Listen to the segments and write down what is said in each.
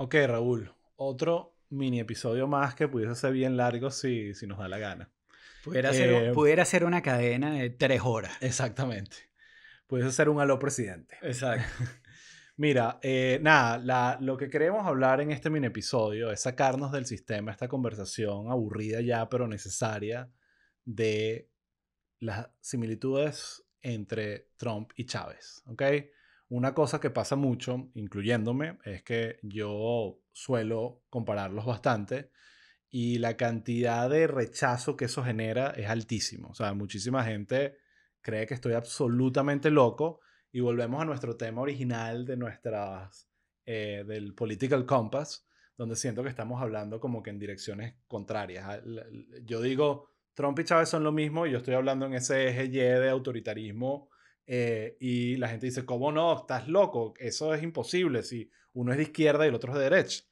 Ok, Raúl, otro mini episodio más que pudiese ser bien largo si nos da la gana. Eh, Pudiera ser una cadena de 3 horas. Exactamente. Pudiese ser un aló presidente. Exacto. Mira, nada, lo que queremos hablar en este mini episodio es sacarnos del sistema esta conversación aburrida ya, pero necesaria, de las similitudes entre Trump y Chávez, ¿ok? Una cosa que pasa mucho, incluyéndome, es que yo suelo compararlos bastante y la cantidad de rechazo que eso genera es altísimo. O sea, muchísima gente cree que estoy absolutamente loco y volvemos a nuestro tema original de del Political Compass, donde siento que estamos hablando como que en direcciones contrarias. Yo digo, Trump y Chávez son lo mismo y yo estoy hablando en ese eje Y de autoritarismo y la gente dice, ¿cómo no? Estás loco, eso es imposible si uno es de izquierda y el otro es de derecha.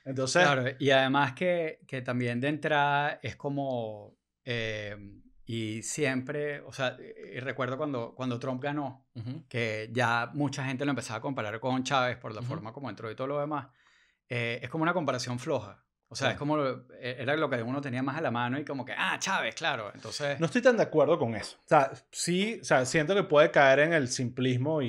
Entonces, Claro, y además que también de entrada es como, eh, y siempre, o sea, y recuerdo cuando Trump ganó, ujú, que ya mucha gente lo empezaba a comparar con Chávez por la ujú, forma como entró y todo lo demás, es como una comparación floja. O sí. sea, es como, era lo que uno tenía más a la mano y como que, Chávez, claro. Entonces, No estoy tan de acuerdo con eso. O sea, sí, o sea, siento que puede caer en el simplismo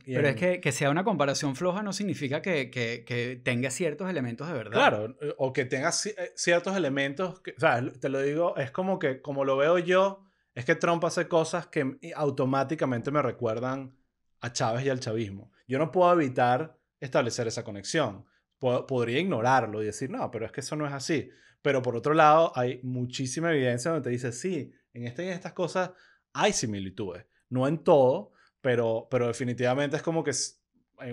pero es que sea una comparación floja no significa que tenga ciertos elementos de verdad. claro, o que tenga ciertos elementos, o sea, te lo digo, es como que, como lo veo yo, es que Trump hace cosas que automáticamente me recuerdan a Chávez y al chavismo. Yo no puedo evitar establecer esa conexión. Podría ignorarlo y decir, no, pero es que eso no es así. Pero por otro lado, hay muchísima evidencia donde te dice, sí, en esta y en estas cosas hay similitudes. No en todo, pero definitivamente es como que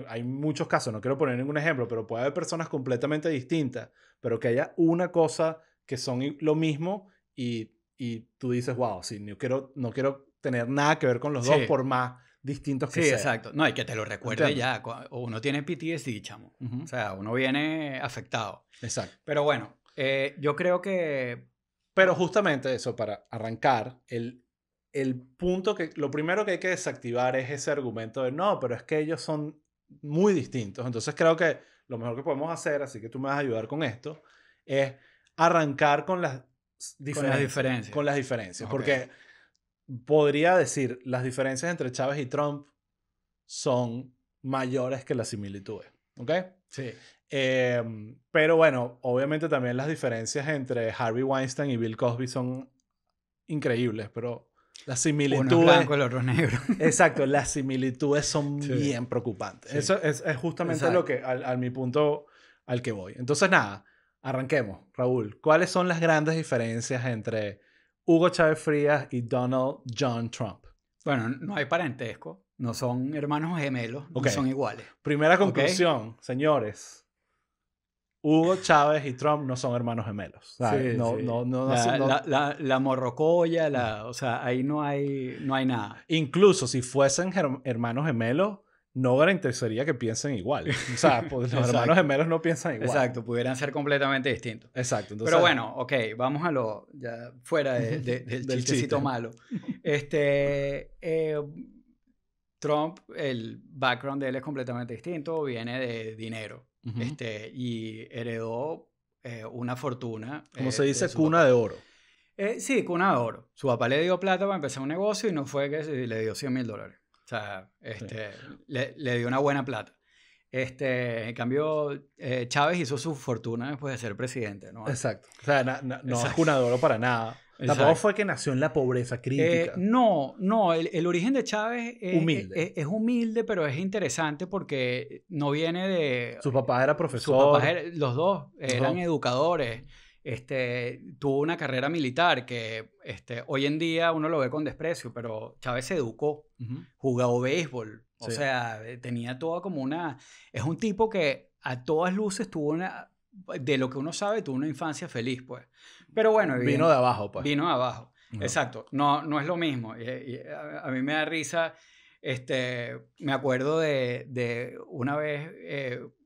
hay muchos casos, no quiero poner ningún ejemplo, pero puede haber personas completamente distintas, pero que haya una cosa que son lo mismo y tú dices, wow, sí, no quiero tener nada que ver con los dos Sí, por más distintos que sí, sean. exacto. No, hay que te lo recuerde ¿Entiendes? ya. Uno tiene PTSD, chamo. O Ujú, sea, uno viene afectado. exacto. Pero bueno, yo creo que... Pero justamente eso, para arrancar, el punto que, lo primero que hay que desactivar es ese argumento de no, pero es que ellos son muy distintos. Entonces creo que lo mejor que podemos hacer, así que tú me vas a ayudar con esto, es arrancar con las Con las diferencias, diferencias. con las diferencias, Ok. porque podría decir, las diferencias entre Chávez y Trump son mayores que las similitudes, ¿ok? Sí. Pero bueno, obviamente también las diferencias entre Harvey Weinstein y Bill Cosby son increíbles, pero las Uno es similitudes, blanco, el otro es negro. exacto, las similitudes son Sí, bien preocupantes. sí. Eso es justamente lo Exacto. que, mi punto al que voy. Entonces, nada, arranquemos, Raúl. ¿Cuáles son las grandes diferencias entre Hugo Chávez Frías y Donald John Trump? Bueno, no hay parentesco. No son hermanos gemelos, Ok, ni son iguales. primera ¿Ok? conclusión, señores. Hugo Chávez y Trump no son hermanos gemelos. O sea, Sí, sí. La morrocoya, o sea, ahí no hay nada. incluso si fuesen hermanos gemelos, no garantizaría que piensen igual. O sea, pues los hermanos Exacto. gemelos no piensan igual. Exacto, pudieran ser completamente distintos. Exacto, Pero entonces, bueno, ok, vamos a lo, ya fuera del del chistecito chiste. malo. Este, Trump, el background de él es completamente distinto, viene de dinero, Ujú. y heredó una fortuna Como se de dice, su cuna de papá. oro. Sí, cuna de oro. Su papá le dio plata para empezar un negocio y no fue que le dio $100,000. O sea, Sí. le dio una buena plata. En cambio, Chávez hizo su fortuna después de ser presidente, ¿no? Exacto. O sea, no es Exacto, cuna de oro para nada. Tampoco exacto. fue que nació en la pobreza crítica. No, no, el origen de Chávez Humilde. es humilde, pero es interesante porque no viene de... Su papá era Sus papás, profesor. los dos Los eran dos. educadores. Tuvo una carrera militar que hoy en día uno lo ve con desprecio, pero Chávez se educó, Ujú. jugó béisbol, o Sí. sea, tenía toda como una... Es un tipo que a todas luces tuvo una... De lo que uno sabe, tuvo una infancia feliz, pues. Pero bueno, Vino de abajo, pues. vino de abajo. Ujú. Exacto, no, no es lo mismo. Y a mí me da risa, me acuerdo de una vez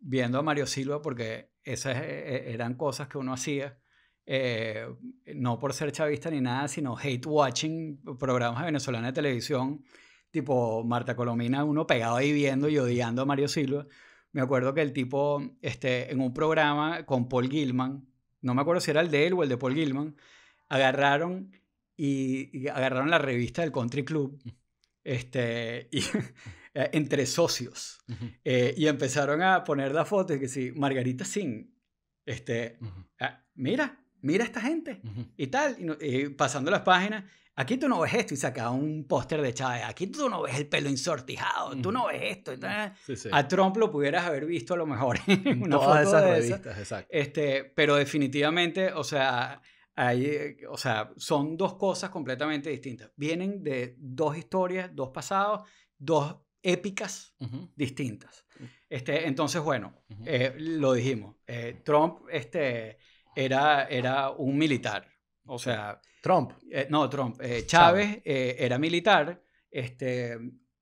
viendo a Mario Silva, porque esas eran cosas que uno hacía, eh, no por ser chavista ni nada, sino hate watching programas venezolanos de televisión, tipo Marta Colomina, uno pegado ahí viendo y odiando a Mario Silva, me acuerdo que el tipo, en un programa con Paul Gilman, no me acuerdo si era el de él o el de Paul Gilman, agarraron y agarraron la revista del Country Club, y, entre socios, y empezaron a poner la foto de que sí, Margarita Singh, mira esta gente, y tal, y pasando las páginas, aquí tú no ves esto, y sacaba un póster de Chávez, aquí tú no ves el pelo ensortijado, tú no ves esto, y tal. Sí, sí. A Trump lo pudieras haber visto a lo mejor en una todas foto esas de revistas, exacto. pero definitivamente, o sea, son dos cosas completamente distintas. Vienen de dos historias, dos pasados, dos épicas distintas. Entonces, bueno, lo dijimos. Trump era un militar. O sea... Trump. No, Trump. Chávez era militar.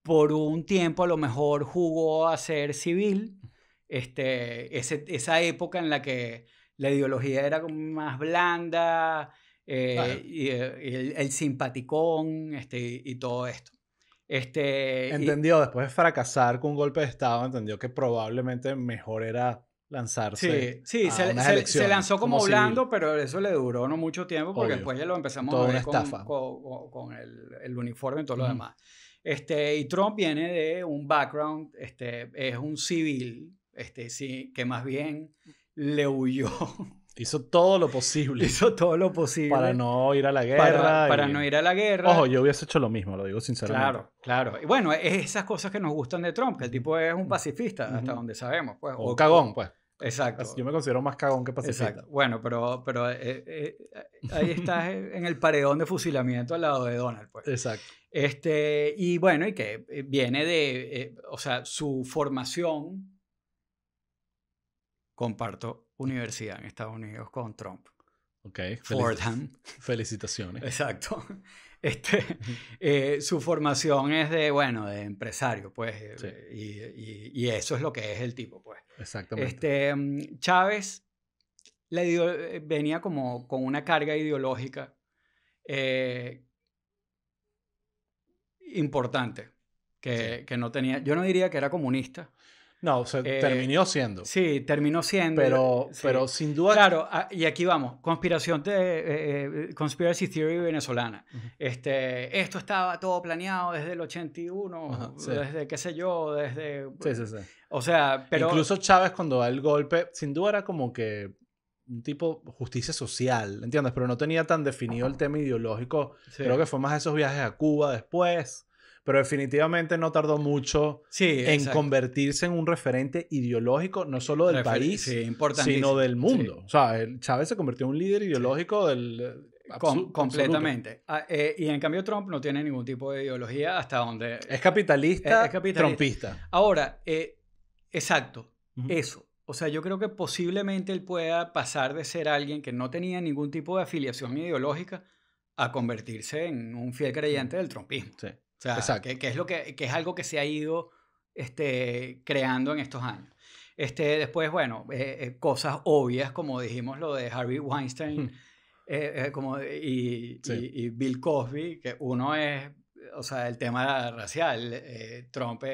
Por un tiempo a lo mejor jugó a ser civil. Esa época en la que la ideología era como más blanda, y el simpaticón, y todo esto. Entendió, después de fracasar con un golpe de Estado, entendió que probablemente mejor era lanzarse Sí, a unas se elecciones lanzó como civil. blando, pero eso le duró no mucho tiempo porque Obvio. después ya lo empezamos Toda a una ver estafa. con el uniforme y todo lo demás. Y Trump viene de un background, es un civil, sí, que más bien le huyó. Hizo todo lo posible. Hizo todo lo posible. Para no ir a la guerra. Para no ir a la guerra. Ojo, yo hubiese hecho lo mismo, lo digo sinceramente. Claro. Y bueno, es esas cosas que nos gustan de Trump, que el tipo es un pacifista, hasta donde sabemos. Pues, o cagón, pues. Exacto. Yo me considero más cagón que pacifista. Exacto. Bueno, pero ahí estás en el paredón de fusilamiento al lado de Donald, pues. Exacto. Y bueno, y que viene de, o sea, su formación, comparto universidad en Estados Unidos con Trump. Ok. Fordham. Felicitaciones. Exacto. Su formación es de empresario, pues, Sí. y eso es lo que es el tipo, pues. Exactamente. Chávez venía como con una carga ideológica importante que no tenía. Yo no diría que era comunista. No, terminó siendo. Sí, terminó siendo. Pero sin duda... Claro, y aquí vamos. Conspiracy Theory venezolana. Esto estaba todo planeado desde el 81, desde qué sé yo, desde... Sí. O sea, pero... Incluso Chávez cuando da el golpe, sin duda era como que un tipo justicia social, ¿entiendes? Pero no tenía tan definido el tema ideológico. Sí. Creo que fue más esos viajes a Cuba después. Pero definitivamente no tardó mucho en convertirse en un referente ideológico, no solo del país, sino del mundo. Sí. O sea, Chávez se convirtió en un líder ideológico del... completamente. Y en cambio Trump no tiene ningún tipo de ideología hasta donde... Es capitalista, trumpista. Ahora, exacto, eso. O sea, yo creo que posiblemente él pueda pasar de ser alguien que no tenía ningún tipo de afiliación ideológica a convertirse en un fiel creyente del trumpismo. Sí. O sea, que es algo que se ha ido creando en estos años. Después, bueno, cosas obvias, como dijimos lo de Harvey Weinstein y Bill Cosby, que uno es, o sea, el tema racial. Trump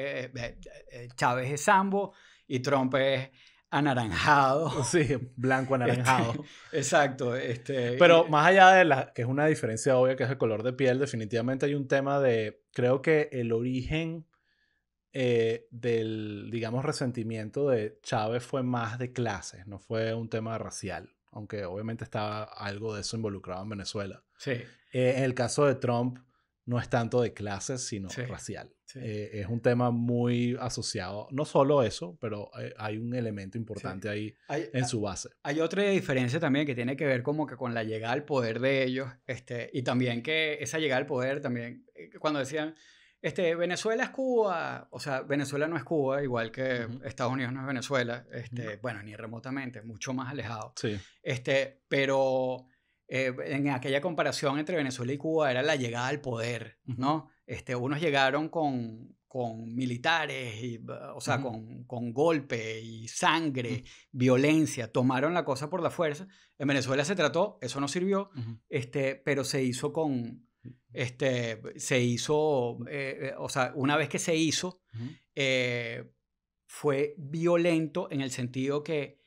Chávez es sambo y Trump es anaranjado. Sí, blanco anaranjado. Exacto. Pero más allá de que es una diferencia obvia, que es el color de piel, definitivamente hay un tema de, creo que el origen del, digamos, resentimiento de Chávez fue más de clases, no fue un tema racial, aunque obviamente estaba algo de eso involucrado en Venezuela. Sí. En el caso de Trump, no es tanto de clases, sino racial. Sí. Es un tema muy asociado, no solo eso, pero hay un elemento importante ahí en su base. Hay otra diferencia también que tiene que ver como que con la llegada al poder de ellos, y también que esa llegada al poder también, cuando decían, Venezuela es Cuba, o sea, Venezuela no es Cuba, igual que Estados Unidos no es Venezuela, bueno, ni remotamente, mucho más alejado. Sí. Pero... en aquella comparación entre Venezuela y Cuba era la llegada al poder, ¿no? Unos llegaron con militares, o sea, con golpe y sangre, violencia, tomaron la cosa por la fuerza. En Venezuela se trató, eso no sirvió, pero se hizo con... o sea, una vez que se hizo, fue violento en el sentido que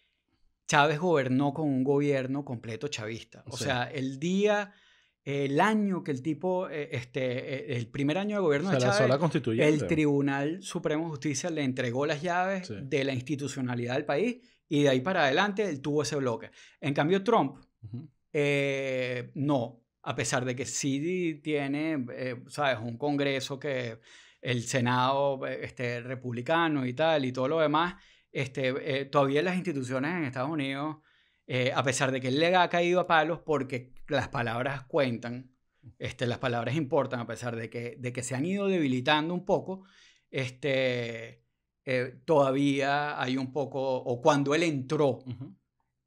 Chávez gobernó con un gobierno completo chavista. O Sí. sea, el año que el tipo, el primer año de gobierno de Se lanzó Chávez, la el constituyente. Tribunal Supremo de Justicia le entregó las llaves Sí. de la institucionalidad del país y de ahí para adelante él tuvo ese bloque. En cambio, Trump, Ujú. no, a pesar de que sí tiene, ¿sabes? Un Congreso que el Senado republicano y tal y todo lo demás, todavía las instituciones en Estados Unidos, a pesar de que él le ha caído a palos porque las palabras cuentan, las palabras importan, a pesar de que se han ido debilitando un poco, todavía hay un poco, o cuando él entró, Ujú.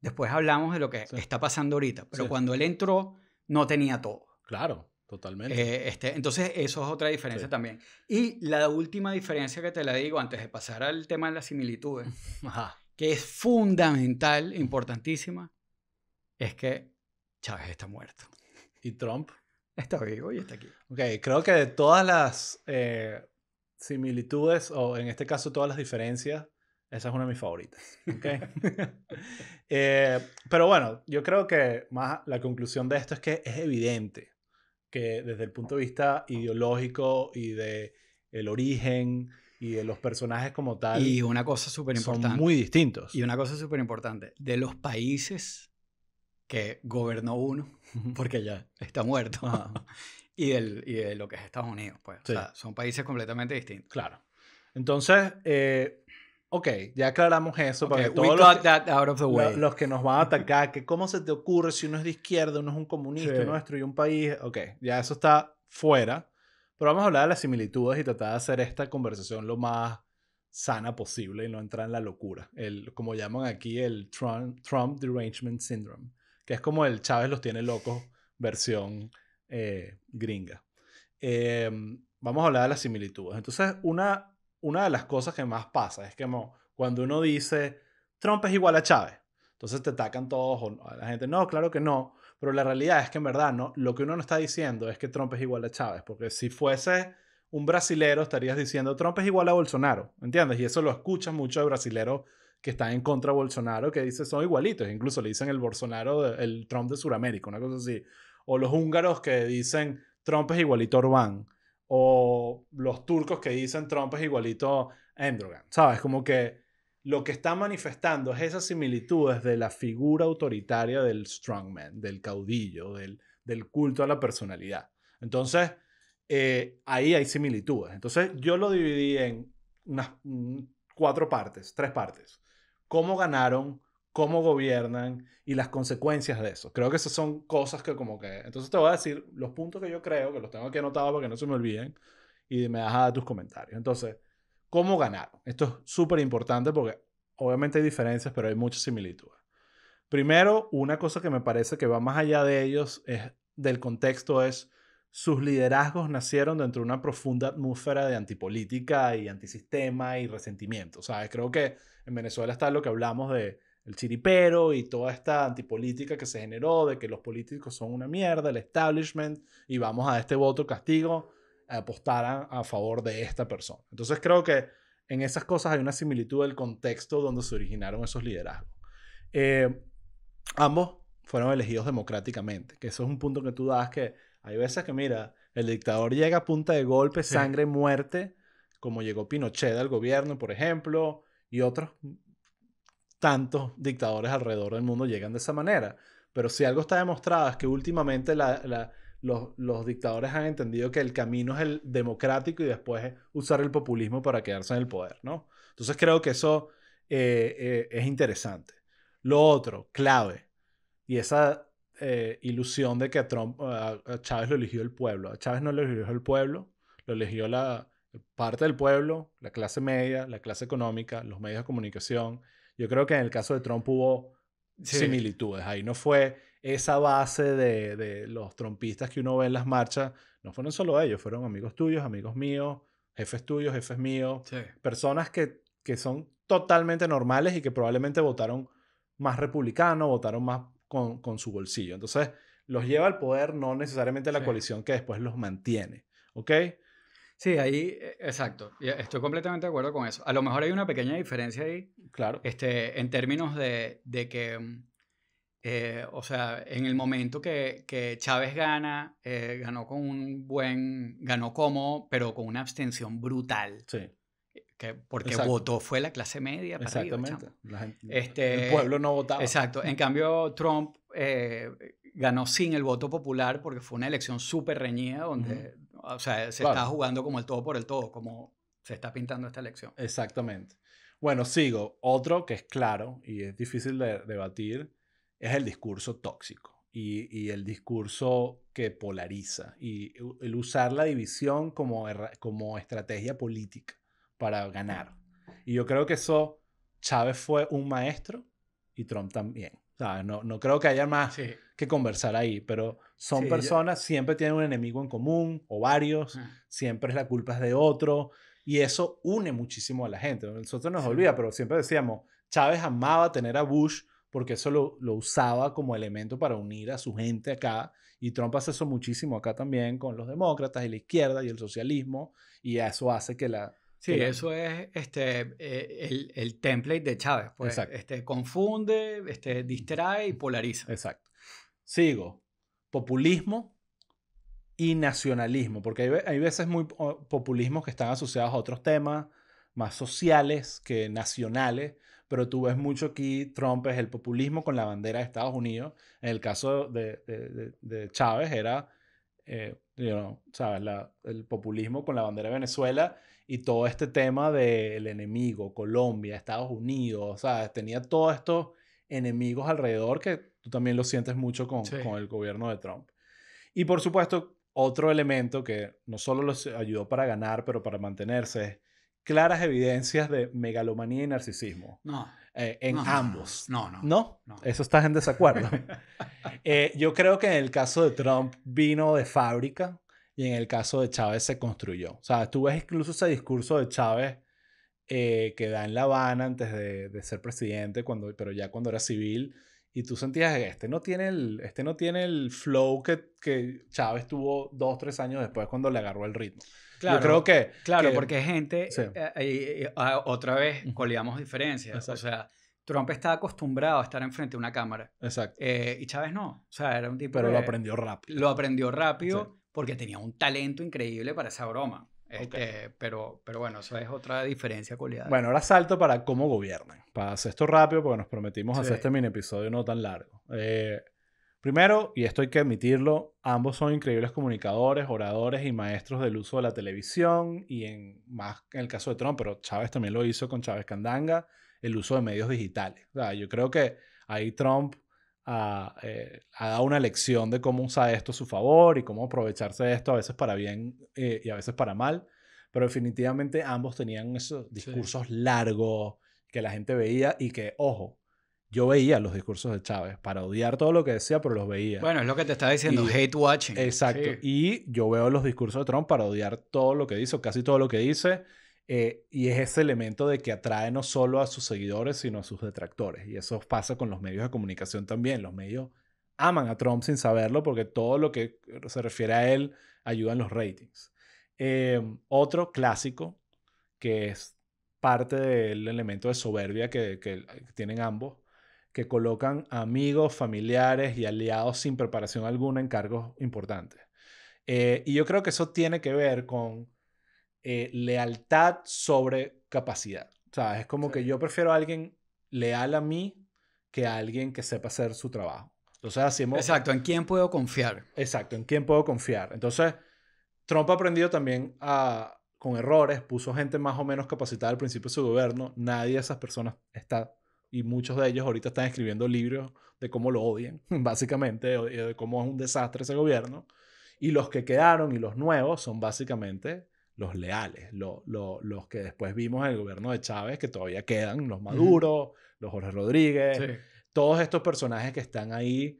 después hablamos de lo que Sí. está pasando ahorita, pero Sí. cuando él entró no tenía todo. Claro, totalmente. Entonces eso es otra diferencia Sí. también. Y la última diferencia que te la digo antes de pasar al tema de las similitudes, Ajá. que es fundamental, importantísima, es que Chávez está muerto. ¿Y Trump? Está vivo y está aquí. Ok, creo que de todas las similitudes, o en este caso todas las diferencias, esa es una de mis favoritas. ¿Ok? Pero bueno, yo creo que más la conclusión de esto es que es evidente que desde el punto de vista ideológico y de el origen y de los personajes como tal, Y una cosa súper son importante. muy distintos. Y una cosa súper importante. De los países que gobernó uno, porque ya está muerto, Ajá. y de lo que es Estados Unidos, pues. Sí. O sea, son países completamente distintos. Claro. Entonces, ok, ya aclaramos eso para Okay, que we todos got that out of the way. los que nos van a atacar, que cómo se te ocurre si uno es de izquierda, uno es un comunista, Sí. uno destruye un país. Ok, ya eso está fuera. Pero vamos a hablar de las similitudes y tratar de hacer esta conversación lo más sana posible y no entrar en la locura. Como llaman aquí, el Trump Derangement Syndrome, que es como el Chávez los tiene locos versión gringa. Vamos a hablar de las similitudes. Entonces, una de las cosas que más pasa es que cuando uno dice Trump es igual a Chávez, entonces te atacan todos o a la gente, no, claro que no, pero la realidad es que en verdad no, lo que uno no está diciendo es que Trump es igual a Chávez, porque si fuese un brasilero estarías diciendo Trump es igual a Bolsonaro, ¿entiendes? Y eso lo escuchan muchos de brasileros que están en contra de Bolsonaro, que dicen son igualitos, incluso le dicen el Bolsonaro, el Trump de Sudamérica, una cosa así. O los húngaros que dicen Trump es igualito a Orbán. O los turcos que dicen Trump es igualito a Erdogan. ¿Sabes? Como que lo que está manifestando es esas similitudes de la figura autoritaria del strongman, del caudillo, del culto a la personalidad. Entonces, ahí hay similitudes. Entonces, yo lo dividí en unas 3 partes. Cómo ganaron, cómo gobiernan y las consecuencias de eso. Creo que esas son cosas que como que... Entonces te voy a decir los puntos que yo creo, que los tengo aquí anotados para que no se me olviden, y me das a dar tus comentarios. Entonces, ¿cómo ganaron? Esto es súper importante porque obviamente hay diferencias, pero hay muchas similitudes. Primero, una cosa que me parece que va más allá de ellos, del contexto, es sus liderazgos nacieron dentro de una profunda atmósfera de antipolítica y antisistema y resentimiento. ¿Sabes? Creo que en Venezuela está lo que hablamos de el chiripero y toda esta antipolítica que se generó de que los políticos son una mierda, el establishment, y vamos a este voto castigo a apostar a favor de esta persona. Entonces creo que en esas cosas hay una similitud del contexto donde se originaron esos liderazgos. Ambos fueron elegidos democráticamente, que eso es un punto que tú das, que hay veces que, mira, el dictador llega a punta de golpe, Sí. sangre, muerte, como llegó Pinochet al gobierno, por ejemplo, y otros tantos dictadores alrededor del mundo llegan de esa manera. Pero si algo está demostrado es que últimamente los dictadores han entendido que el camino es el democrático y después usar el populismo para quedarse en el poder, ¿no? Entonces creo que eso es interesante. Lo otro, clave, y esa ilusión de que a Chávez lo eligió el pueblo. A Chávez no lo eligió el pueblo, lo eligió la parte del pueblo, la clase media, la clase económica, los medios de comunicación. Yo creo que en el caso de Trump hubo similitudes. Ahí no fue esa base de los trumpistas que uno ve en las marchas. No fueron solo ellos, fueron amigos tuyos, amigos míos, jefes tuyos, jefes míos. Sí. Personas que son totalmente normales y que probablemente votaron más republicano, votaron más con su bolsillo. Entonces, los lleva al poder, no necesariamente la Sí. coalición que después los mantiene. ¿Ok? Sí, ahí, exacto. Y estoy completamente de acuerdo con eso. A lo mejor hay una pequeña diferencia ahí, Claro. en términos de que, o sea, en el momento que Chávez gana, ganó cómodo, pero con una abstención brutal, Sí, porque exacto. votó fue la clase media para arriba, Exactamente. chamo. El pueblo no votaba. Exacto. En cambio, Trump ganó sin el voto popular porque fue una elección súper reñida Ujú. donde, o sea, se estaba Claro, jugando como el todo por el todo, como se está pintando esta elección. exactamente. Bueno, sigo. Otro que es claro y es difícil de debatir es el discurso tóxico y el discurso que polariza y el usar la división como estrategia política para ganar. Y yo creo que eso, Chávez fue un maestro y Trump también. ¿Sabes? No creo que haya más Sí, que conversar ahí, pero son sí, personas, siempre tienen un enemigo en común o varios, ah, siempre es la culpa es de otro. Y eso une muchísimo a la gente. A nosotros nos sí, olvida, pero siempre decíamos, Chávez amaba tener a Bush porque eso lo usaba como elemento para unir a su gente acá. Y Trump hace eso muchísimo acá también con los demócratas y la izquierda y el socialismo. Y eso hace que la... Que sí, la eso es el template de Chávez, pues, exacto, confunde, distrae y polariza. exacto. Sigo. Populismo y nacionalismo, porque hay veces muy populismos que están asociados a otros temas más sociales que nacionales, pero tú ves mucho aquí Trump es el populismo con la bandera de Estados Unidos. En el caso de Chávez era, ¿sabes? El populismo con la bandera de Venezuela y todo este tema del enemigo, Colombia, Estados Unidos, ¿sabes? Tenía todos estos enemigos alrededor que tú también lo sientes mucho Sí. con el gobierno de Trump. Y por supuesto, otro elemento que no solo los ayudó para ganar, pero para mantenerse, es claras evidencias de megalomanía y narcisismo No, en no, no, ambos. no, no, no, ¿No? no. Eso estás en desacuerdo. Yo creo que en el caso de Trump vino de fábrica y en el caso de Chávez se construyó. O sea, tú ves incluso ese discurso de Chávez que da en La Habana antes de ser presidente, pero ya cuando era civil, y tú sentías que este no tiene el flow que Chávez tuvo 2, 3 años después cuando le agarró el ritmo. Yo creo Claro, claro, que porque sí, gente, otra vez ujú, colíamos diferencias. O exacto, sea, Trump está acostumbrado a estar enfrente de una cámara exacto, y Chávez no. O sea, era un tipo pero lo que aprendió rápido. lo aprendió Sí, rápido porque tenía un talento increíble para esa broma. ok. Pero bueno, eso es otra diferencia cualidad. Bueno, ahora salto para cómo gobiernan. Para hacer esto rápido, porque nos prometimos Sí, hacer este mini episodio no tan largo. Primero, y esto hay que admitirlo, ambos son increíbles comunicadores, oradores y maestros del uso de la televisión y más en el caso de Trump, pero Chávez también lo hizo con Chávez Candanga, el uso de medios digitales. O sea, yo creo que ahí Trump ha dado una lección de cómo usar esto a su favor y cómo aprovecharse de esto a veces para bien y a veces para mal, pero definitivamente ambos tenían esos sí. discursos largos que la gente veía y que, ojo, yo veía los discursos de Chávez para odiar todo lo que decía, pero los veía. Bueno, es lo que te estaba diciendo, Y, hate watching. exacto. Sí. Y yo veo los discursos de Trump para odiar todo lo que dice, o casi todo lo que dice. Y es ese elemento de que atrae no solo a sus seguidores, sino a sus detractores. Y eso pasa con los medios de comunicación también. Los medios aman a Trump sin saberlo porque todo lo que se refiere a él ayuda en los ratings. Otro clásico que es parte del elemento de soberbia que tienen ambos, que colocan amigos, familiares y aliados sin preparación alguna en cargos importantes. Y yo creo que eso tiene que ver con lealtad sobre capacidad. O sea, es como Sí. que yo prefiero a alguien leal a mí que a alguien que sepa hacer su trabajo. Entonces, hacemos, Exacto, ¿en quién puedo confiar? exacto, ¿en quién puedo confiar? Entonces, Trump ha aprendido también con errores, puso gente más o menos capacitada al principio de su gobierno. Nadie de esas personas está, y muchos de ellos ahorita están escribiendo libros de cómo lo odian, básicamente, de cómo es un desastre ese gobierno. Y los que quedaron y los nuevos son básicamente los leales, los que después vimos en el gobierno de Chávez, que todavía quedan, los Ujú. Maduro, los Jorge Rodríguez, Sí. todos estos personajes que están ahí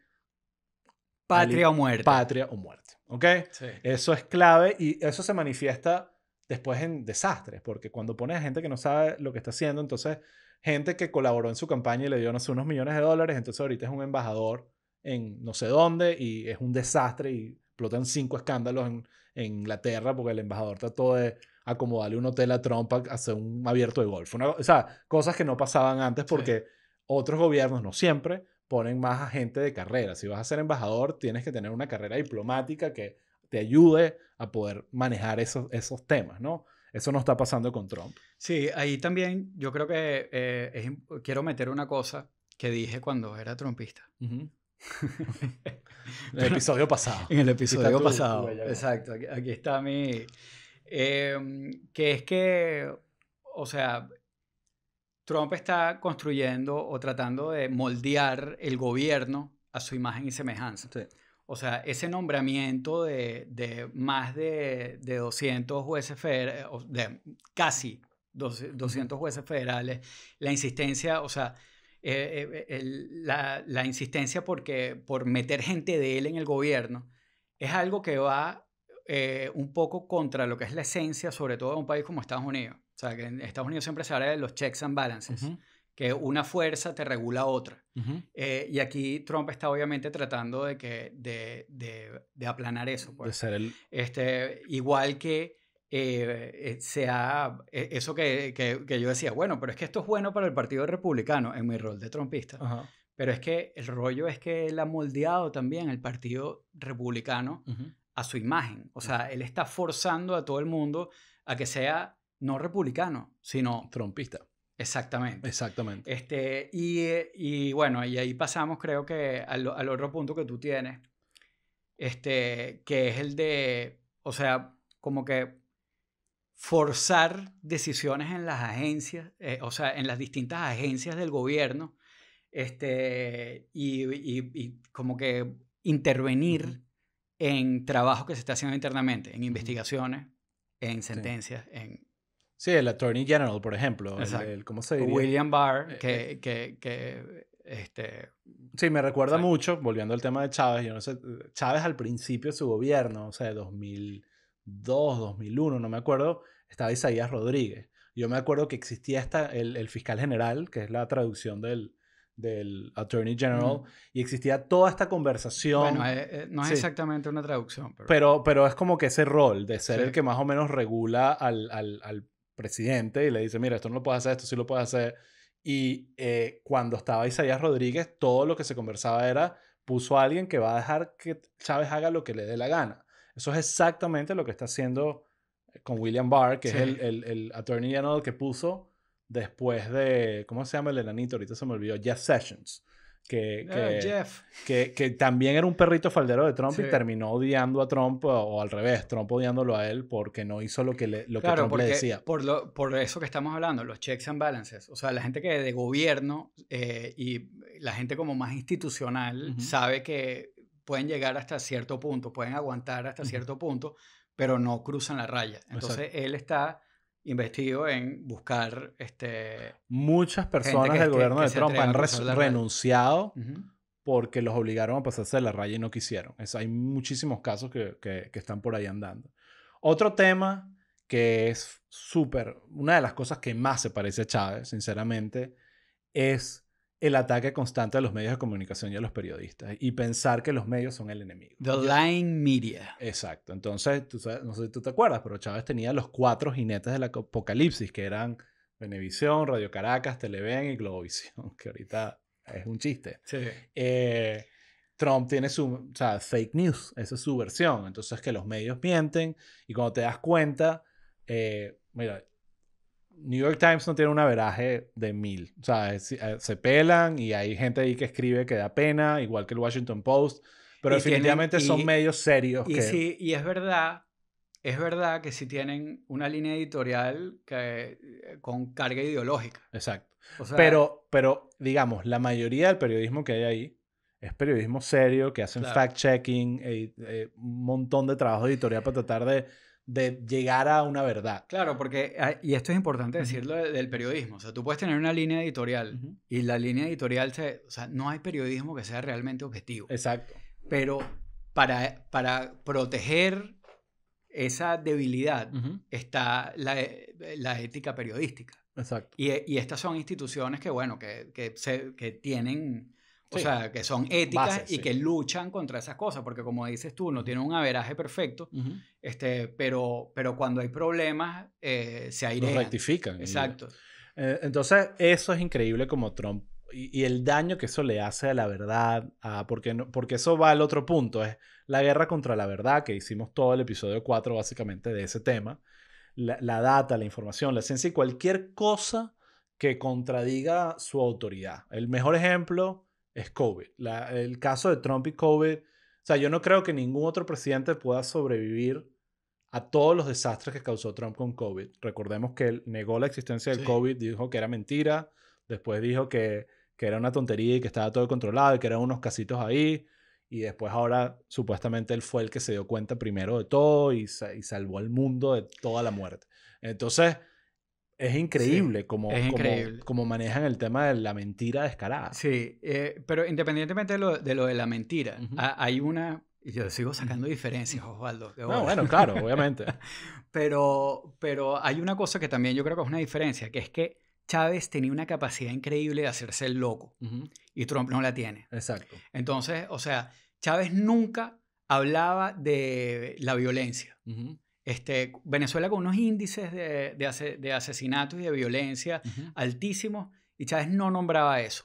Patria o muerte. patria o muerte. ¿Ok? Sí. Eso es clave y eso se manifiesta después en desastres, porque cuando pones a gente que no sabe lo que está haciendo, entonces gente que colaboró en su campaña y le dio, no sé, unos millones de dólares, entonces ahorita es un embajador en no sé dónde y es un desastre y explotan 5 escándalos en Inglaterra porque el embajador trató de acomodarle un hotel a Trump a hacer un abierto de golf. O sea, cosas que no pasaban antes porque otros gobiernos, no siempre, ponen más a gente de carrera. Si vas a ser embajador, tienes que tener una carrera diplomática que te ayude a poder manejar esos temas, ¿no? Eso no está pasando con Trump. Sí, ahí también yo creo que quiero meter una cosa que dije cuando era trumpista. En el episodio pasado. En el episodio pasado. Tu exacto. Aquí está mi... que es que, o sea, Trump está construyendo o tratando de moldear el gobierno a su imagen y semejanza. Sí. O sea, ese nombramiento de más de 200 jueces federales, de casi 200 jueces federales, la insistencia, o sea, la insistencia por meter gente de él en el gobierno es algo que va un poco contra lo que es la esencia, sobre todo de un país como Estados Unidos. O sea, que en Estados Unidos siempre se habla de los checks and balances, que una fuerza te regula a otra. Y aquí Trump está obviamente tratando de aplanar eso. Pues. De ser el... igual que eso que yo decía, bueno, pero es que esto es bueno para el Partido Republicano en mi rol de trumpista. Pero es que el rollo es que él ha moldeado también el Partido Republicano a su imagen. O sea, él está forzando a todo el mundo a que sea no republicano, sino... trumpista. Exactamente. Exactamente. Y bueno, y ahí pasamos creo que al otro punto que tú tienes, que es el de, o sea, como que forzar decisiones en las agencias, o sea, en las distintas agencias del gobierno, y como que intervenir en trabajo que se está haciendo internamente, en investigaciones, en sentencias, en... Sí, el Attorney General, por ejemplo. ¿Cómo se diría? William Barr, Sí, me recuerda mucho, volviendo al tema de Chávez, yo no sé, Chávez al principio de su gobierno, o sea, 2002, 2001, no me acuerdo, estaba Isaías Rodríguez. Yo me acuerdo que existía el fiscal general, que es la traducción del Attorney General, y existía toda esta conversación. Bueno, no es exactamente una traducción. Pero es como que ese rol de ser el que más o menos regula al presidente y le dice, mira, esto no lo puedes hacer, esto sí lo puedes hacer. Y cuando estaba Isaías Rodríguez, todo lo que se conversaba era, puso a alguien que va a dejar que Chávez haga lo que le dé la gana. Eso es exactamente lo que está haciendo con William Barr, que es el Attorney General que puso después de, ¿cómo se llama el enanito? Ahorita se me olvidó, Jeff Sessions. Jeff. Que también era un perrito faldero de Trump y terminó odiando a Trump, o al revés, Trump odiándolo a él porque no hizo lo que Trump le decía. Por eso que estamos hablando, los checks and balances. O sea, la gente que de gobierno y la gente como más institucional sabe que pueden llegar hasta cierto punto, pueden aguantar hasta cierto punto, pero no cruzan la raya. Entonces, él está investido en buscar... Muchas personas del gobierno de Trump han renunciado porque los obligaron a pasarse de la raya y no quisieron. Hay muchísimos casos que están por ahí andando. Otro tema que es una de las cosas que más se parece a Chávez, sinceramente, es el ataque constante a los medios de comunicación y a los periodistas y pensar que los medios son el enemigo. The lying media. Exacto. Entonces, no sé si tú te acuerdas, pero Chávez tenía los 4 jinetes del apocalipsis, que eran Venevisión, Radio Caracas, Televen y Globovisión, que ahorita es un chiste. Sí. Trump tiene fake news, esa es su versión. Entonces, que los medios mienten y cuando te das cuenta, mira, New York Times no tiene un averaje de 1000. O sea, se pelan y hay gente ahí que escribe que da pena, igual que el Washington Post. Pero definitivamente son medios serios. Sí, y es verdad que sí tienen una línea editorial con carga ideológica. Exacto. O sea, pero, digamos, la mayoría del periodismo que hay ahí es periodismo serio, que hacen fact-checking, un montón de trabajo editorial para tratar de llegar a una verdad. Claro, porque, y esto es importante decirlo del periodismo, o sea, tú puedes tener una línea editorial y la línea editorial, o sea, no hay periodismo que sea realmente objetivo. Exacto. Pero para proteger esa debilidad está la ética periodística. Exacto. Y estas son instituciones que, bueno, que tienen O sea, que son éticas y que luchan contra esas cosas, porque como dices tú, no tienen un averaje perfecto, pero cuando hay problemas, se airean. Los rectifican. Exacto. Entonces, eso es increíble como Trump y el daño que eso le hace a la verdad, porque eso va al otro punto, es la guerra contra la verdad, que hicimos todo el episodio 4 básicamente de ese tema, la data, la información, la ciencia y cualquier cosa que contradiga su autoridad. El mejor ejemplo es COVID. El caso de Trump y COVID. O sea, yo no creo que ningún otro presidente pueda sobrevivir a todos los desastres que causó Trump con COVID. Recordemos que él negó la existencia del COVID, dijo que era mentira, después dijo que era una tontería y que estaba todo controlado y que eran unos casitos ahí. Y después ahora supuestamente él fue el que se dio cuenta primero de todo y salvó al mundo de toda la muerte. Entonces es increíble cómo manejan el tema de la mentira descarada. Sí, pero independientemente de lo de la mentira, hay una... Y yo sigo sacando diferencias, Osvaldo. No, bueno, claro, obviamente. pero hay una cosa que también yo creo que es una diferencia, que es que Chávez tenía una capacidad increíble de hacerse el loco y Trump no la tiene. Exacto. Entonces, o sea, Chávez nunca hablaba de la violencia. Venezuela con unos índices de asesinatos y de violencia altísimos y Chávez no nombraba eso.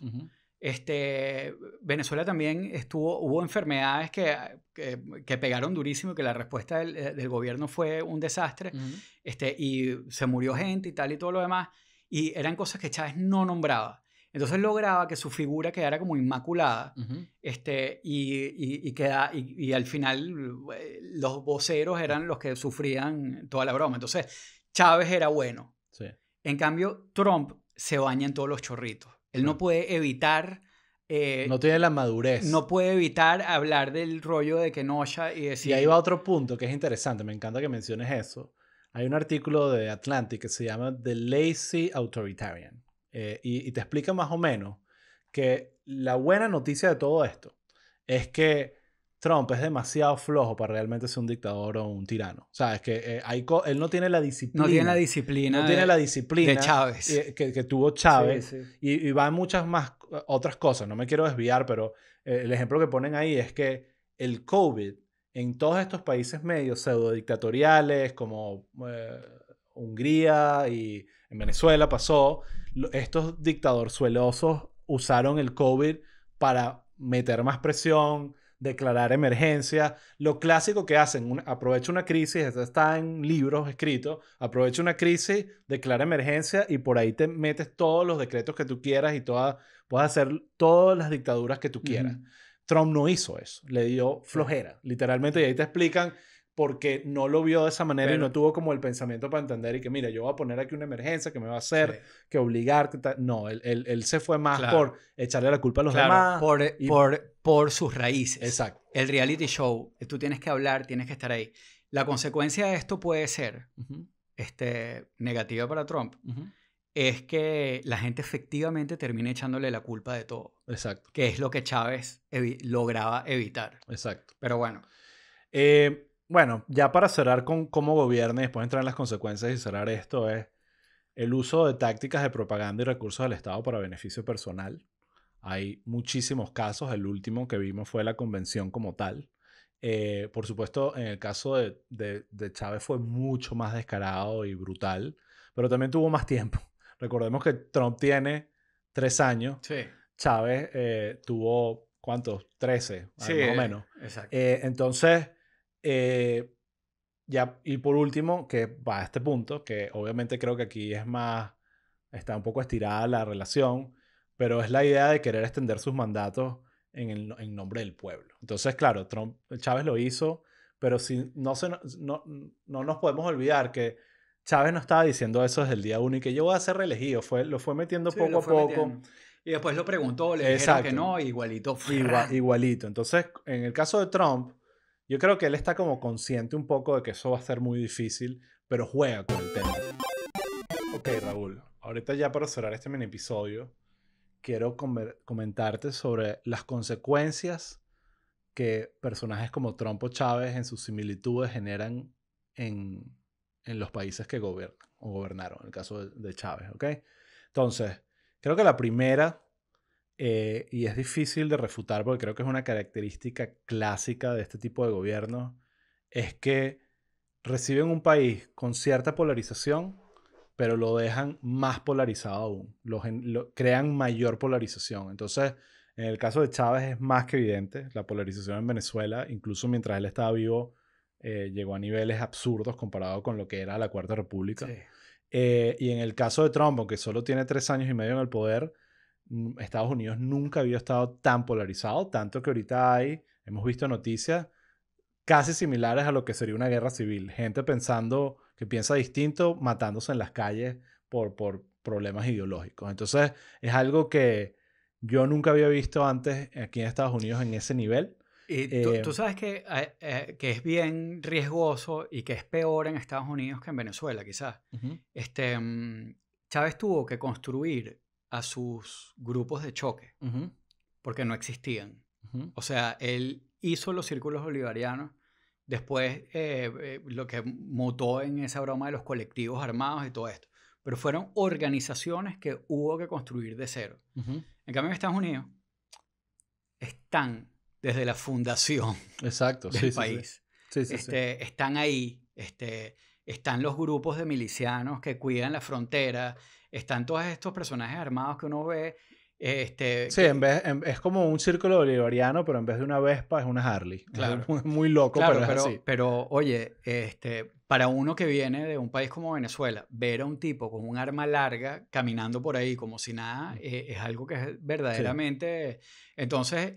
Venezuela también hubo enfermedades que pegaron durísimo y que la respuesta del gobierno fue un desastre y se murió gente y tal y todo lo demás y eran cosas que Chávez no nombraba. Entonces lograba que su figura quedara como inmaculada y al final los voceros eran los que sufrían toda la broma. Entonces Chávez era bueno. Sí. En cambio, Trump se baña en todos los chorritos. Él no puede evitar... no tiene la madurez. No puede evitar hablar del rollo de Kenosha y decir... Y ahí va otro punto que es interesante. Me encanta que menciones eso. Hay un artículo de Atlantic que se llama The Lazy Authoritarian. Y te explica más o menos que la buena noticia de todo esto es que Trump es demasiado flojo para realmente ser un dictador o un tirano. O sea, es que él no tiene la disciplina. No tiene la disciplina. No tiene la disciplina de Chávez. Que tuvo Chávez. Sí, sí. Y va en muchas más otras cosas. No me quiero desviar, pero el ejemplo que ponen ahí es que el COVID en todos estos países medios pseudo dictatoriales como Hungría y en Venezuela pasó, estos dictadorzuelosos usaron el COVID para meter más presión, declarar emergencia. Lo clásico que hacen, aprovecha una crisis, esto está en libros escritos, aprovecha una crisis, declara emergencia y por ahí te metes todos los decretos que tú quieras y puedes hacer todas las dictaduras que tú quieras. Trump no hizo eso, le dio flojera, literalmente, y ahí te explican porque no lo vio de esa manera y no tuvo como el pensamiento para entender y que, mira, yo voy a poner aquí una emergencia que me va a hacer, que obligar, no, él se fue más por echarle la culpa a los demás. Por sus raíces. Exacto. El reality show, tú tienes que hablar, tienes que estar ahí. La consecuencia de esto puede ser negativa para Trump. Es que la gente efectivamente termine echándole la culpa de todo. Exacto. Que es lo que Chávez lograba evitar. Exacto. Pero bueno. Bueno, ya para cerrar con cómo gobierna y después entrar en las consecuencias y cerrar esto es el uso de tácticas de propaganda y recursos del Estado para beneficio personal. Hay muchísimos casos. El último que vimos fue la convención como tal. Por supuesto, en el caso de Chávez fue mucho más descarado y brutal, pero también tuvo más tiempo. Recordemos que Trump tiene 3 años. Sí. Chávez tuvo, ¿cuántos? 13, sí, más o menos. Exacto. Entonces, ya, y por último, que va a este punto, que obviamente creo que aquí está un poco estirada la relación, pero es la idea de querer extender sus mandatos en nombre del pueblo. Entonces, claro, Chávez lo hizo, pero no nos podemos olvidar que Chávez no estaba diciendo eso desde el día 1 y que yo voy a ser reelegido. Lo fue metiendo poco a poco. Y después lo preguntó, le dijeron que no, igualito. Igualito. Entonces, en el caso de Trump, yo creo que él está como consciente un poco de que eso va a ser muy difícil, pero juega con el tema. Ok, Raúl. Ahorita ya para cerrar este mini episodio, quiero comentarte sobre las consecuencias que personajes como Trump o Chávez en sus similitudes generan en los países que gobiernan o gobernaron, en el caso de Chávez, ¿ok? Entonces, creo que la primera y es difícil de refutar porque creo que es una característica clásica de este tipo de gobiernos, es que reciben un país con cierta polarización, pero lo dejan más polarizado aún. Crean mayor polarización. Entonces, en el caso de Chávez es más que evidente. La polarización en Venezuela, incluso mientras él estaba vivo, llegó a niveles absurdos comparado con lo que era la Cuarta República. Sí. Y en el caso de Trump, aunque solo tiene 3 años y medio en el poder, Estados Unidos nunca había estado tan polarizado, tanto que ahorita hemos visto noticias casi similares a lo que sería una guerra civil. Gente pensando que piensa distinto, matándose en las calles por problemas ideológicos. Entonces, es algo que yo nunca había visto antes aquí en Estados Unidos en ese nivel. Y tú sabes que es bien riesgoso y que es peor en Estados Unidos que en Venezuela, quizás. Uh-huh. Chávez tuvo que construir a sus grupos de choque Uh-huh. porque no existían. Uh-huh. O sea, él hizo los círculos bolivarianos, después lo que mutó en esa broma de los colectivos armados y todo esto. Pero fueron organizaciones que hubo que construir de cero. Uh-huh. En cambio, en Estados Unidos están desde la fundación Exacto, del sí, país. Sí, sí, sí. Están ahí, están los grupos de milicianos que cuidan la frontera, están todos estos personajes armados que uno ve. Sí, es como un círculo bolivariano, pero en vez de una Vespa es una Harley. Claro. Es muy loco, Claro, pero es así. pero oye, para uno que viene de un país como Venezuela, ver a un tipo con un arma larga caminando por ahí como si nada, es algo que es verdaderamente... Entonces,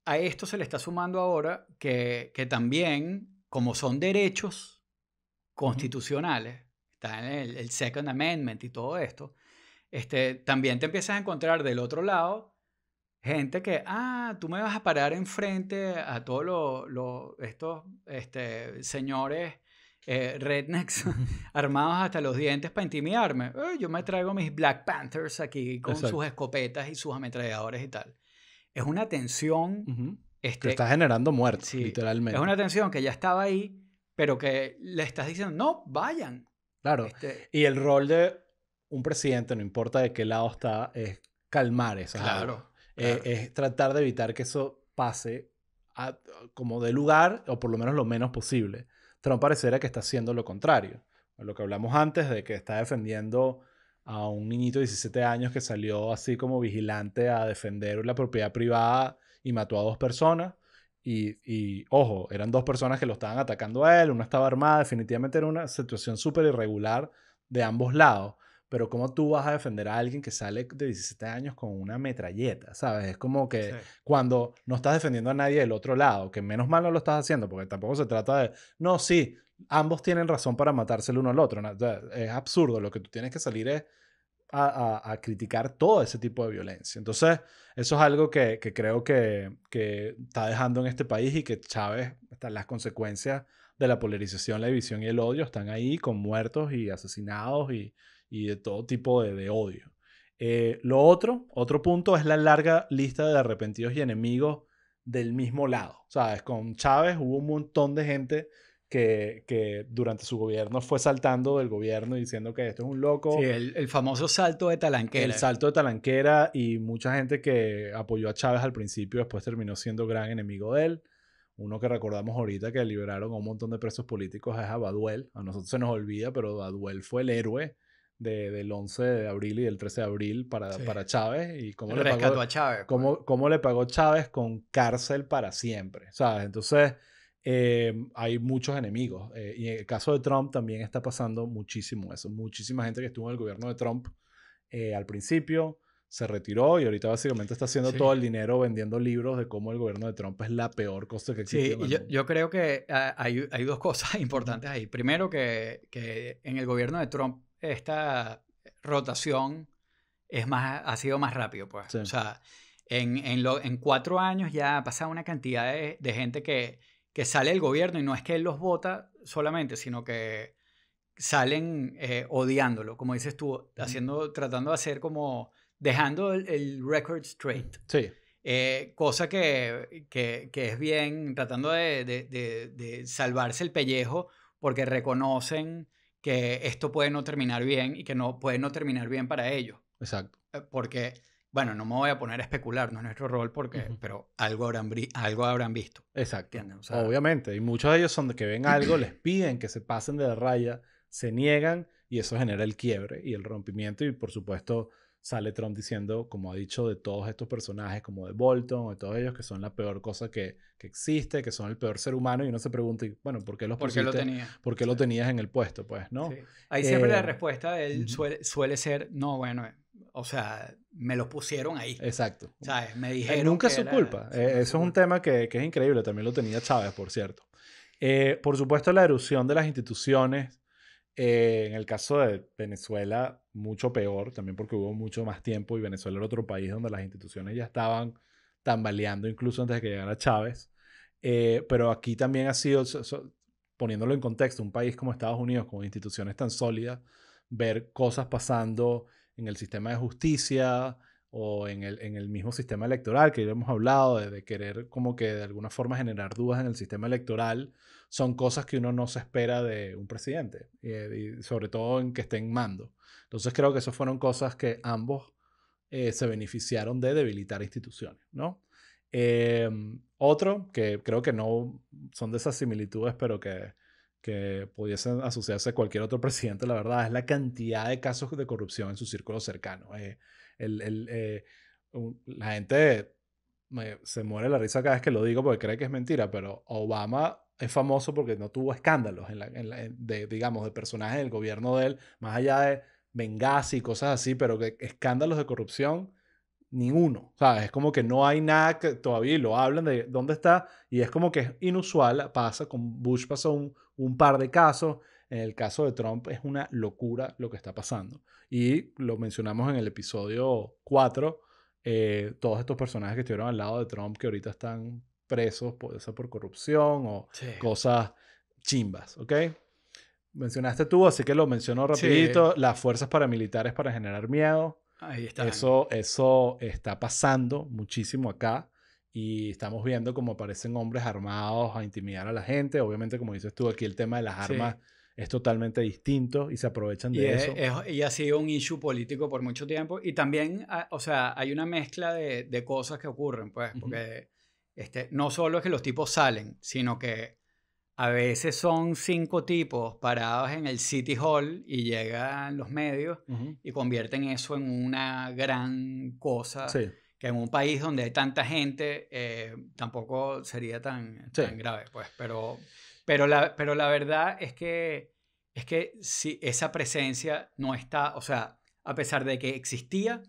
a esto se le está sumando ahora que también, como son derechos constitucionales, está en el Second Amendment y todo esto, también te empiezas a encontrar del otro lado gente que, tú me vas a parar enfrente a todos estos señores rednecks armados hasta los dientes para intimidarme. Yo me traigo mis Black Panthers aquí con sus escopetas y sus ametralladores y tal. Es una tensión... Uh-huh. Que está generando muertos, sí, literalmente. Es una tensión que ya estaba ahí, pero que le estás diciendo, no, vayan. Claro. Y el rol de un presidente, no importa de qué lado está, es calmar esas aguas. Es tratar de evitar que eso pase como de lugar, o por lo menos lo menos posible. Trump pareciera que está haciendo lo contrario. Lo que hablamos antes de que está defendiendo a un niñito de 17 años que salió así como vigilante a defender la propiedad privada y mató a 2 personas. Y ojo, eran 2 personas que lo estaban atacando a él, una estaba armada, definitivamente era una situación súper irregular de ambos lados. Pero ¿cómo tú vas a defender a alguien que sale de 17 años con una metralleta? ¿Sabes? Es como que cuando no estás defendiendo a nadie del otro lado, que menos mal no lo estás haciendo, porque tampoco se trata de, no, sí, ambos tienen razón para matarse el uno al otro. Es absurdo, lo que tú tienes que salir es a criticar todo ese tipo de violencia. Entonces, eso es algo que creo que está dejando en este país y que Chávez, las consecuencias de la polarización, la división y el odio están ahí con muertos y asesinados y de todo tipo de odio. Otro punto es la larga lista de arrepentidos y enemigos del mismo lado. ¿Sabes? Con Chávez hubo un montón de gente que durante su gobierno fue saltando del gobierno diciendo que esto es un loco. Sí, el famoso salto de Talanquera. El salto de Talanquera, y mucha gente que apoyó a Chávez al principio después terminó siendo gran enemigo de él. Uno que recordamos ahorita que liberaron a un montón de presos políticos es a Baduel. A nosotros se nos olvida, pero Baduel fue el héroe del 11 de abril y del 13 de abril para Chávez. Y cómo le pagó a Chávez. Cómo le pagó Chávez con cárcel para siempre, ¿sabes? Entonces, hay muchos enemigos. Y en el caso de Trump también está pasando muchísimo eso. Muchísima gente que estuvo en el gobierno de Trump al principio se retiró y ahorita básicamente está haciendo todo el dinero vendiendo libros de cómo el gobierno de Trump es la peor cosa que existe. Sí, yo creo que hay 2 cosas importantes ahí. Primero, que en el gobierno de Trump esta rotación ha sido más rápido, pues. Sí. O sea, en 4 años ya ha pasado una cantidad de gente que sale del gobierno, y no es que él los vota solamente, sino que salen odiándolo, como dices tú, tratando de hacer como, dejando el record straight. Sí. Cosa que es bien, tratando de salvarse el pellejo, porque reconocen que esto puede no terminar bien y que no puede no terminar bien para ellos. Exacto. Porque bueno, no me voy a poner a especular, no es nuestro rol, porque, pero algo habrán visto. Exacto. ¿Entiendes? O sea, Obviamente. Y muchos de ellos son de que ven algo, les piden que se pasen de la raya, se niegan y eso genera el quiebre y el rompimiento. Y por supuesto sale Trump diciendo, como ha dicho, de todos estos personajes, como de Bolton, de todos ellos, que son la peor cosa que existe, que son el peor ser humano. Y uno se pregunta, bueno, ¿por qué los ¿por qué lo pusiste? tenía? ¿Por qué lo tenías en el puesto? Pues, ¿no? Sí. Ahí siempre la Eh, respuesta de él ujú. suele ser, no, bueno, o sea, me lo pusieron ahí. Exacto. ¿Sabes? Me dijeron Nunca que es su era... culpa. Sí, no es su Eso es un culpa. tema que es increíble. También lo tenía Chávez, por cierto. Por supuesto, la erosión de las instituciones. En el caso de Venezuela, mucho peor, también porque hubo mucho más tiempo y Venezuela era otro país donde las instituciones ya estaban tambaleando incluso antes de que llegara Chávez. Pero aquí también ha sido, poniéndolo en contexto, un país como Estados Unidos, con instituciones tan sólidas, ver cosas pasando en el sistema de justicia o en el mismo sistema electoral, que ya hemos hablado de querer como que de alguna forma generar dudas en el sistema electoral, son cosas que uno no se espera de un presidente, y sobre todo en que esté en mando. Entonces creo que esas fueron cosas que ambos se beneficiaron de debilitar instituciones, ¿no? Otro que creo que no son de esas similitudes, pero que pudiesen asociarse a cualquier otro presidente, la verdad, es la cantidad de casos de corrupción en su círculo cercano. La gente se muere la risa cada vez que lo digo porque cree que es mentira, pero Obama es famoso porque no tuvo escándalos digamos, de personajes del gobierno de él, más allá de Benghazi y cosas así, pero que escándalos de corrupción, ninguno, ¿sabes? Es como que no hay nada que todavía lo hablan de dónde está y es como que es inusual, pasa, con Bush pasó un par de casos, en el caso de Trump es una locura lo que está pasando. Y lo mencionamos en el episodio 4, todos estos personajes que estuvieron al lado de Trump que ahorita están presos, puede ser por corrupción o Sí. cosas chimbas, ¿ok? Mencionaste tú, así que lo menciono Sí, rapidito, las fuerzas paramilitares para generar miedo. ahí están. Eso está pasando muchísimo acá y estamos viendo cómo aparecen hombres armados a intimidar a la gente. Obviamente, como dices tú, aquí el tema de las armas Sí. es totalmente distinto y se aprovechan de eso. Y ha sido un issue político por mucho tiempo. Y también, o sea, hay una mezcla de cosas que ocurren, pues, Ujú, porque no solo es que los tipos salen, sino que a veces son 5 tipos parados en el City Hall y llegan los medios ujú. y convierten eso en una gran cosa Sí, que en un país donde hay tanta gente tampoco sería sí, tan grave, pues. Pero la verdad es que si esa presencia no está, o sea, a pesar de que existía,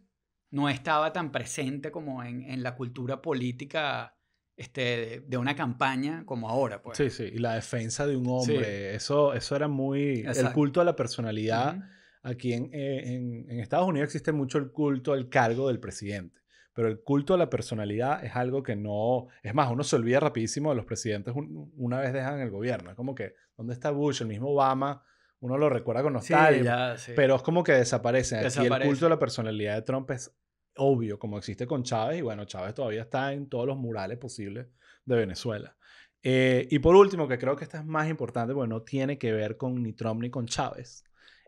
no estaba tan presente como en la cultura política de una campaña como ahora, pues. sí, sí. Y la defensa de un Sí, hombre, eso era muy... El exacto. culto a la personalidad. Ujú. Aquí en Estados Unidos existe mucho el culto al cargo del presidente, pero el culto a la personalidad es algo que no... Es más, uno se olvida rapidísimo de los presidentes una vez dejan el gobierno. Es como que, ¿dónde está Bush? El mismo Obama, uno lo recuerda con Sí, nostalgia, ya, sí. pero es como que desaparecen. Aquí el culto a Desaparece. la personalidad de Trump es obvio, como existe con Chávez, y bueno, Chávez todavía está en todos los murales posibles de Venezuela. Y por último, que creo que esta es más importante porque no tiene que ver con ni Trump ni con Chávez,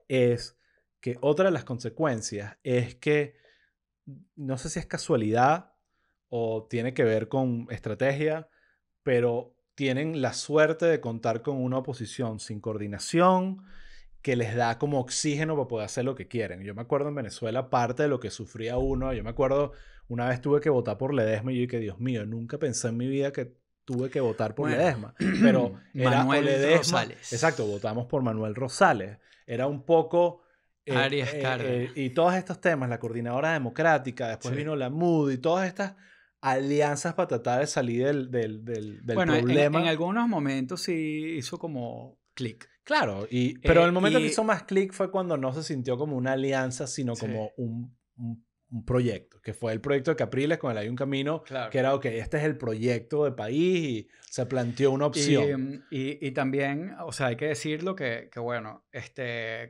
es que otra de las consecuencias es que no sé si es casualidad o tiene que ver con estrategia, pero tienen la suerte de contar con una oposición sin coordinación que les da como oxígeno para poder hacer lo que quieren. Yo me acuerdo en Venezuela parte de lo que sufría uno. Yo me acuerdo una vez tuve que votar por Ledesma y yo dije, Dios mío, nunca pensé en mi vida que tuve que votar por Bueno, Ledesma. Pero era o Manuel Ledesma, exacto, Rosales, votamos por Manuel Rosales. Era un poco... Arias Cárdenas. y todos estos temas, la coordinadora democrática, después Sí. vino la MUD y todas estas alianzas para tratar de salir del Bueno, en problema. algunos momentos sí hizo como clic. Claro, pero el momento que hizo Y más clic fue cuando no se sintió como una alianza, sino sí, como un proyecto, que fue el proyecto de Capriles con el Hay un Camino, que claro. era, ok, este es el proyecto de país y se planteó una opción. Y también, o sea, hay que decirlo que bueno,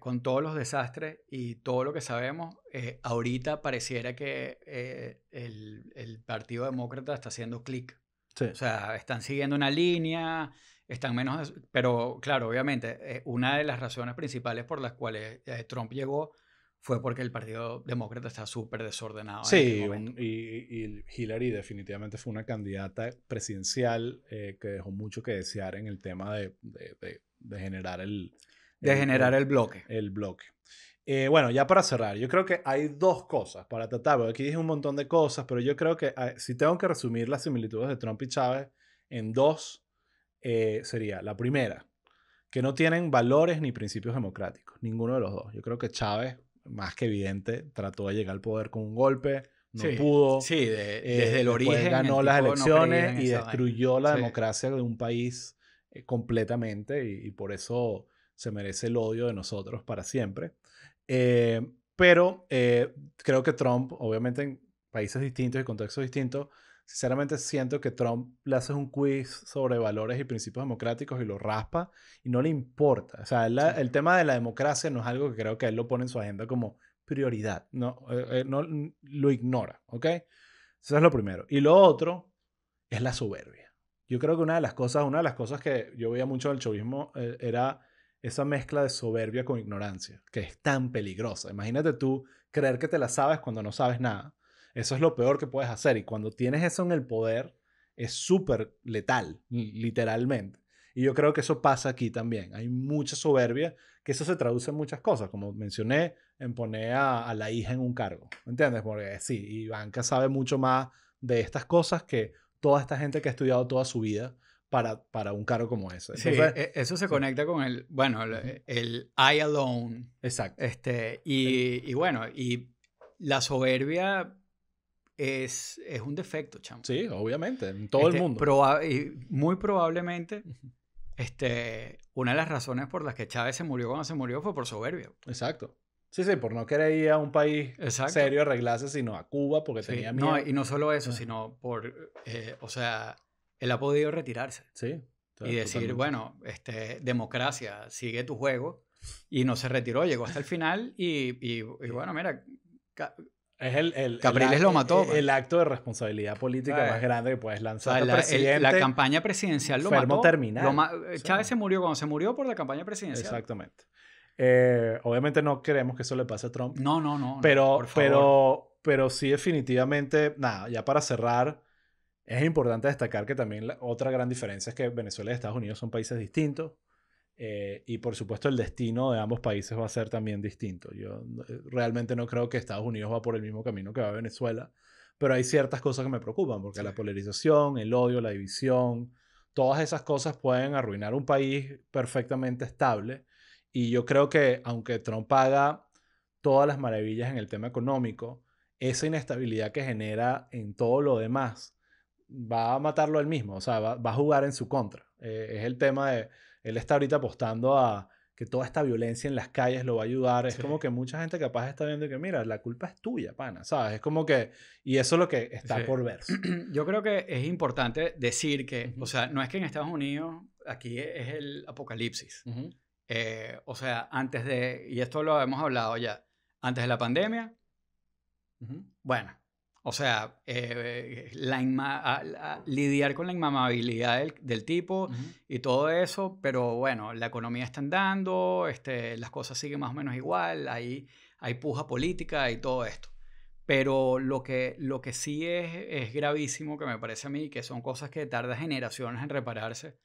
con todos los desastres y todo lo que sabemos, ahorita pareciera que el Partido Demócrata está haciendo clic. Sí, O sea, están siguiendo una línea, están menos... Pero claro, obviamente, una de las razones principales por las cuales Trump llegó fue porque el Partido Demócrata está súper desordenado en aquel Sí, momento. y Hillary definitivamente fue una candidata presidencial que dejó mucho que desear en el tema de generar De el, generar el- el bloque. el bloque. Bueno, ya para cerrar, yo creo que hay dos cosas para tratar, porque aquí dije un montón de cosas, pero yo creo que si tengo que resumir las similitudes de Trump y Chávez en dos, sería la primera, que no tienen valores ni principios democráticos, ninguno de los dos. Yo creo que Chávez, más que evidente, trató de llegar al poder con un golpe, no Sí, pudo, sí, desde el después origen el ganó las tipo no creía elecciones en y esa vaina. destruyó la Sí, democracia de un país completamente y por eso se merece el odio de nosotros para siempre. Pero creo que Trump, obviamente en países distintos y contextos distintos, sinceramente siento que Trump le hace un quiz sobre valores y principios democráticos y lo raspa y no le importa. O sea, sí. el tema de la democracia no es algo que creo que él lo pone en su agenda como prioridad. No, lo ignora, ¿ok? Eso es lo primero. Y lo otro es la soberbia. Yo creo que una de las cosas que yo veía mucho del chavismo era esa mezcla de soberbia con ignorancia, que es tan peligrosa. Imagínate tú creer que te la sabes cuando no sabes nada. Eso es lo peor que puedes hacer. Y cuando tienes eso en el poder, es súper letal, literalmente. Y yo creo que eso pasa aquí también. Hay mucha soberbia, que eso se traduce en muchas cosas. Como mencioné, en poner a la hija en un cargo. ¿Me entiendes? Porque sí, Ivanka sabe mucho más de estas cosas que toda esta gente que ha estudiado toda su vida para un cargo como ese. Sí, Entonces, eso se sí. conecta con bueno, Ujú. el I alone. Exacto. Y bueno, y la soberbia es un defecto, chamo. Sí, obviamente, en todo el mundo. Y muy probablemente, Ujú. una de las razones por las que Chávez se murió cuando se murió fue por soberbia. Exacto. Sí, sí, por no querer ir a un país Exacto. serio a arreglarse, sino a Cuba porque Sí, tenía no, miedo. y no solo eso, Ajá. sino o sea, él ha podido retirarse Sí, y decir, totalmente. bueno, democracia, sigue tu juego, y no se retiró, llegó hasta el final y bueno, mira, Ca- Es Capriles lo mató, pues. el acto de responsabilidad política más ¿Sabes? grande que puedes O sea, lanzarte a la presidente campaña presidencial lo enfermo mató. terminal. Sí, Chávez se murió cuando se murió por la campaña presidencial. exactamente. Obviamente no queremos que eso le pase a Trump, No, no, no, no, por favor. pero sí definitivamente, nada, ya para cerrar, es importante destacar que también otra gran diferencia es que Venezuela y Estados Unidos son países distintos y por supuesto el destino de ambos países va a ser también distinto. Yo realmente no creo que Estados Unidos va por el mismo camino que va Venezuela, pero hay ciertas cosas que me preocupan porque Sí. la polarización, el odio, la división, todas esas cosas pueden arruinar un país perfectamente estable y yo creo que aunque Trump haga todas las maravillas en el tema económico, esa inestabilidad que genera en todo lo demás va a matarlo él mismo, o sea, va a jugar en su contra. Es el tema de, él está ahorita apostando a que toda esta violencia en las calles lo va a ayudar. Es Sí, como que mucha gente capaz está viendo que, mira, la culpa es tuya, pana, ¿sabes? Es como que, y eso es lo que sí. está por verse. Yo creo que es importante decir que, o Ujú, sea, no es que en Estados Unidos aquí es el apocalipsis. ujú, O sea, y esto lo hemos hablado ya, antes de la pandemia, ujú, bueno, o sea, lidiar con la inmamabilidad del tipo ujú. y todo eso, pero bueno, la economía está andando, las cosas siguen más o menos igual, hay puja política y todo esto. Pero lo que sí es gravísimo, que me parece a mí, que son cosas que tardan generaciones en repararse,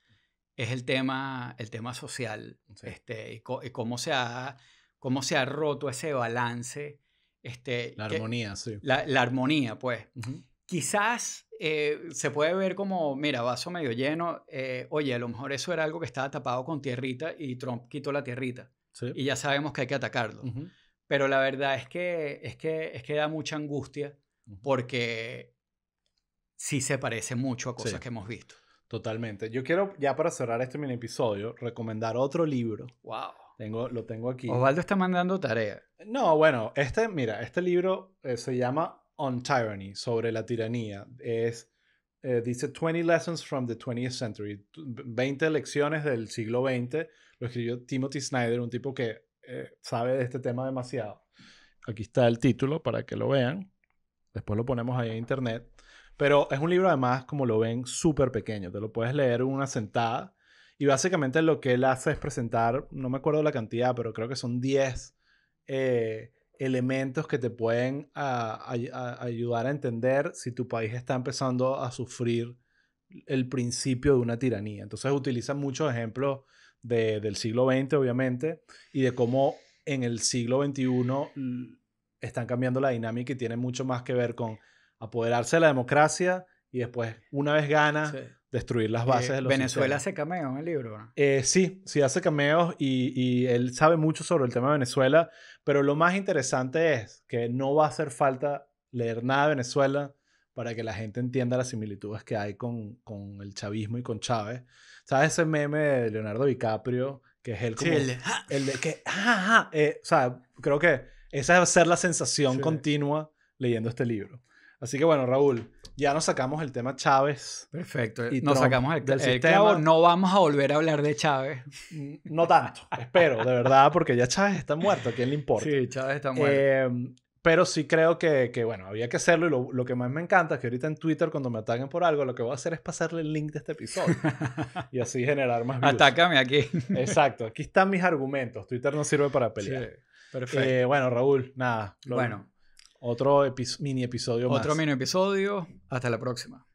es el tema social, Sí, y cómo se ha roto ese balance, la que armonía, sí. la armonía, pues. Ujú, Quizás se puede ver como, mira, vaso medio lleno, oye, a lo mejor eso era algo que estaba tapado con tierrita y Trump quitó la tierrita sí. y ya sabemos que hay que atacarlo. Ujú, Pero la verdad es que da mucha angustia ujú. porque sí se parece mucho a Sí, cosas que hemos visto. totalmente. Yo quiero, ya para cerrar este mini episodio, recomendar otro libro. Wow. Lo tengo aquí. Osvaldo está mandando tarea. No, bueno, mira, este libro se llama On Tyranny, sobre la tiranía. Dice 20 Lessons from the 20th Century, 20 lecciones del siglo XX. Lo escribió Timothy Snyder, un tipo que sabe de este tema demasiado. Aquí está el título para que lo vean. Después lo ponemos ahí en internet. Pero es un libro además, como lo ven, súper pequeño. Te lo puedes leer en una sentada. Y básicamente lo que él hace es presentar, no me acuerdo la cantidad, pero creo que son 10 eh, elementos que te pueden ayudar a entender si tu país está empezando a sufrir el principio de una tiranía. Entonces utilizan muchos ejemplos del siglo XX, obviamente, y de cómo en el siglo XXI están cambiando la dinámica y tiene mucho más que ver con apoderarse de la democracia y después, una vez gana, destruir las bases de los Venezuela sistemas. hace cameo en el libro, ¿no? Sí hace cameos y él sabe mucho sobre el tema de Venezuela, pero lo más interesante es que no va a hacer falta leer nada de Venezuela para que la gente entienda las similitudes que hay con el chavismo y con Chávez. ¿Sabes ese meme de Leonardo DiCaprio? Que es él como... Sí, el de que... o sea, creo que esa va a ser la sensación continua leyendo este libro. Así que bueno, Raúl, ya nos sacamos el tema Chávez. Perfecto. Y Nos Trump sacamos el del clavo. sistema. No vamos a volver a hablar de Chávez. No tanto, espero, de verdad, porque ya Chávez está muerto. ¿A quién le importa? Sí, Chávez está muerto. Pero sí creo que, bueno, había que hacerlo. Y lo que más me encanta es que ahorita en Twitter, cuando me ataquen por algo, lo que voy a hacer es pasarle el link de este episodio. Y así generar más views. Atácame aquí. Exacto. Aquí están mis argumentos. Twitter no sirve para pelear. Sí, perfecto. Bueno, Raúl, nada. Bueno. Otro mini episodio más. Otro mini episodio. Hasta la próxima.